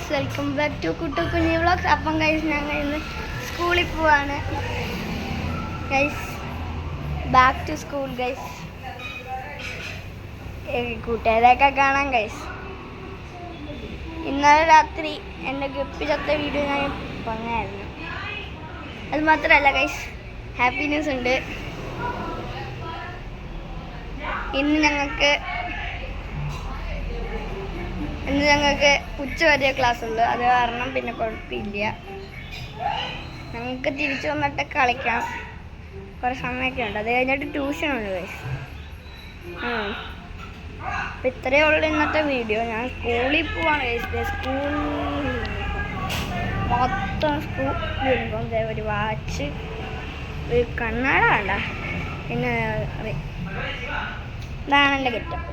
Guys, welcome back to Kuttu Kunji vlogs. അപ്പം guys, ഞങ്ങൾ ഇന്ന് സ്കൂളിൽ പോവാണ് guys. Back to school guys. കൂട്ടുകാരെയൊക്കെ കാണാം ഗൈസ്. ഇന്നലെ രാത്രി എൻ്റെ ഗപ്പി ചത്ത വീഡിയോ ഞാൻ പറഞ്ഞായിരുന്നു. അത് മാത്രമല്ല ഗൈസ്, ഹാപ്പി ന്യൂസ് ഉണ്ട്. ഇന്ന് ഞങ്ങൾക്ക് ഉച്ച വരെ ക്ലാസ് ഉണ്ട്. അത് കാരണം പിന്നെ കുഴപ്പമില്ല, ഞങ്ങൾക്ക് തിരിച്ചു വന്നിട്ട് കളിക്കാം. കുറേ സമയമൊക്കെ ഉണ്ട്. അത് കഴിഞ്ഞിട്ട് ട്യൂഷനുണ്ട് ഗൈസ്. അപ്പം ഇത്രയേ ഉള്ളൂ ഇന്നത്തെ വീഡിയോ. ഞാൻ സ്കൂളിൽ പോവാണ് ഗൈസ്. സ്കൂൾ മൊത്തം സ്കൂൾ യൂണിഫോം, ഒരു വാച്ച്, ഒരു കണ്ണാട വേണ്ട, പിന്നെ ഇതാണ് എൻ്റെ ഗെറ്റപ്പ്.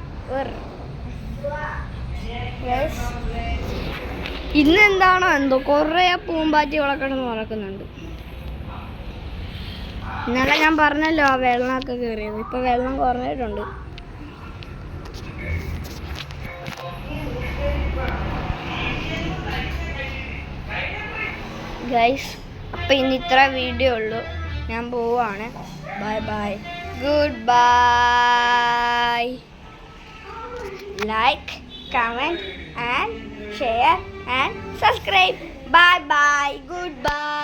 ഇന്നെന്താണോ എന്തോ കുറേ പൂമ്പാറ്റികളൊക്കെ കിടന്ന് ഉറക്കുന്നുണ്ട്. ഇന്നലെ ഞാൻ പറഞ്ഞല്ലോ ആ വെള്ളമൊക്കെ കയറിയത്. ഇപ്പം വെള്ളം കുറഞ്ഞിട്ടുണ്ട്. ഗൈസ്, അപ്പം ഇന്ന് ഇത്ര വീഡിയോ ഉള്ളൂ. ഞാൻ പോവാണ്. Bye bye, good bye. Like, comment and share and subscribe. Bye bye. Goodbye.